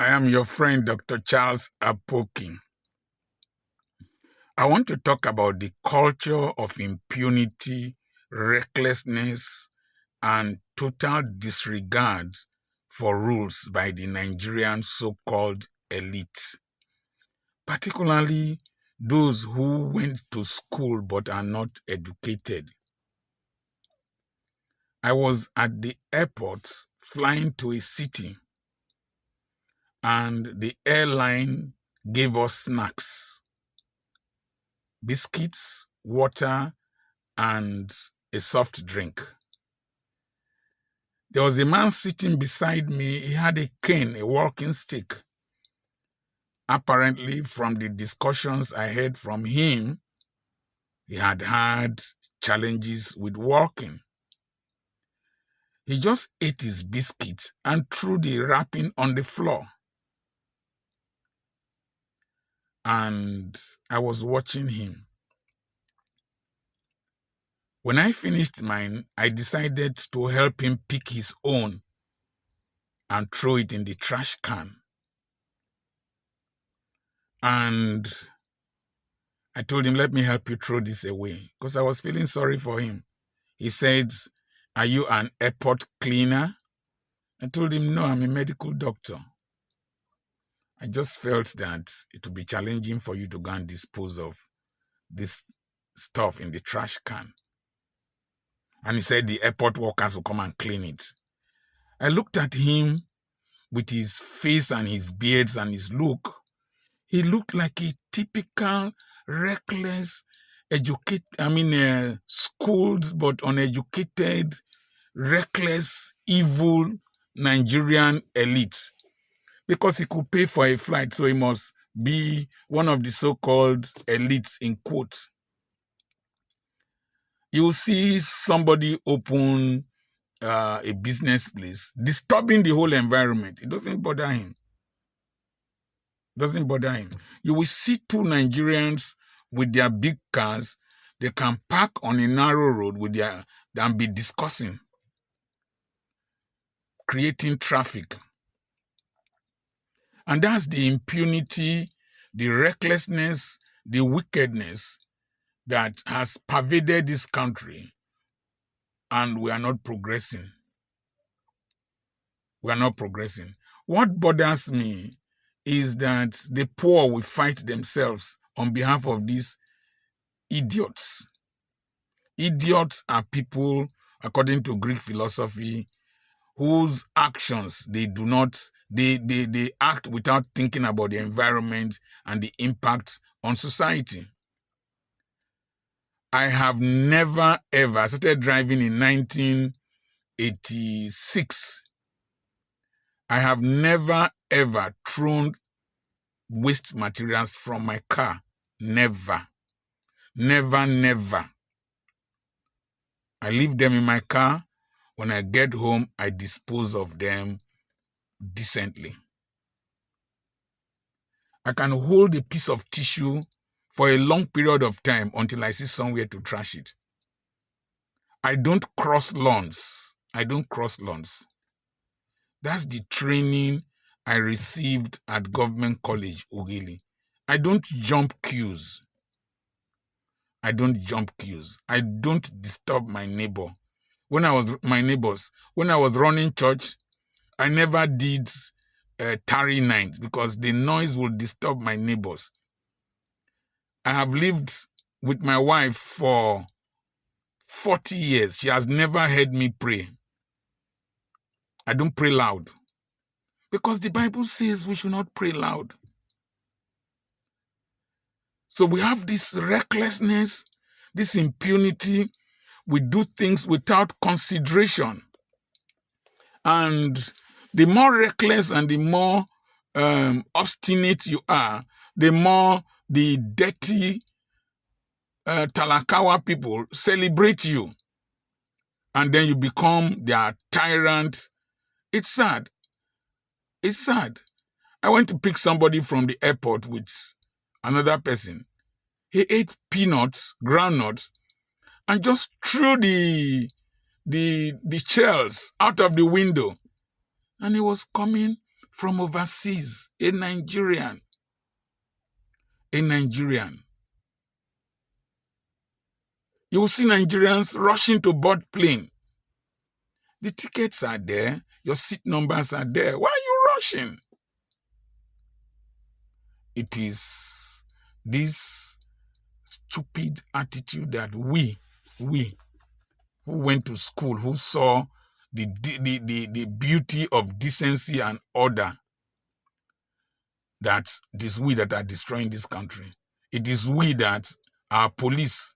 I am your friend, Dr. Charles Apoki. I want to talk about the culture of impunity, recklessness, and total disregard for rules by the Nigerian so-called elite, particularly those who went to school but are not educated. I was at the airport flying to a city, and the airline gave us snacks, biscuits, water, and a soft drink. There was a man sitting beside me. He had a cane, a walking stick. Apparently, from the discussions I heard from him, he had had challenges with walking. He just ate his biscuit and threw the wrapping on the floor. And I was watching him. When I finished mine, I decided to help him pick his own and throw it in the trash can. And I told him, let me help you throw this away, because I was feeling sorry for him. He said, are you an airport cleaner? I told him, no, I'm a medical doctor. I just felt that it would be challenging for you to go and dispose of this stuff in the trash can. And he said the airport workers will come and clean it. I looked at him with his face and his beards and his look. He looked like a typical, reckless, schooled but uneducated, reckless, evil Nigerian elite. Because he could pay for a flight, so he must be one of the so-called elites in quotes. You will see somebody open a business place, disturbing the whole environment. It doesn't bother him. You will see two Nigerians with their big cars. They can park on a narrow road with and be discussing, creating traffic. And that's the impunity, the recklessness, the wickedness that has pervaded this country, and we are not progressing. What bothers me is that the poor will fight themselves on behalf of these idiots. Idiots are people, according to Greek philosophy, whose actions they act without thinking about the environment and the impact on society. I have never ever started driving in 1986. I have never ever thrown waste materials from my car. Never. I leave them in my car. When I get home, I dispose of them decently. I can hold a piece of tissue for a long period of time until I see somewhere to trash it. I don't cross lawns. That's the training I received at Government College, Ogili. I don't jump queues. I don't disturb my neighbor. When I was running church, I never did tarry night because the noise will disturb my neighbors. I have lived with my wife for 40 years. She has never heard me pray. I don't pray loud because the Bible says we should not pray loud. So we have this recklessness, this impunity. We do things without consideration. And the more reckless and the more obstinate you are, the more the dirty Talakawa people celebrate you. And then you become their tyrant. It's sad. I went to pick somebody from the airport with another person. He ate peanuts, groundnuts, and just threw the shells out of the window. And he was coming from overseas, a Nigerian. You will see Nigerians rushing to board plane. The tickets are there. Your seat numbers are there. Why are you rushing? It is this stupid attitude that we who went to school, who saw the beauty of decency and order, that it is we that are destroying this country. It is we that our police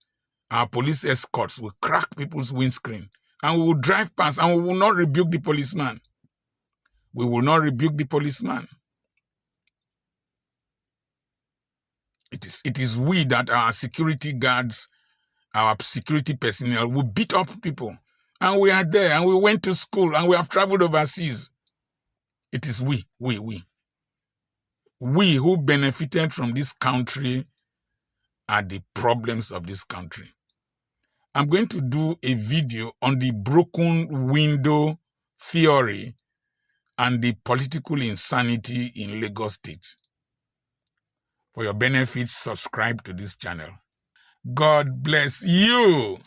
escorts will crack people's windscreen, and we will drive past, and we will not rebuke the policeman. We will not rebuke the policeman. It is we that our security guards, our security personnel will beat up people. And we are there, and we went to school, and we have traveled overseas. It is we who benefited from this country are the problems of this country. I'm going to do a video on the broken window theory and the political insanity in Lagos State. For your benefit, subscribe to this channel. God bless you.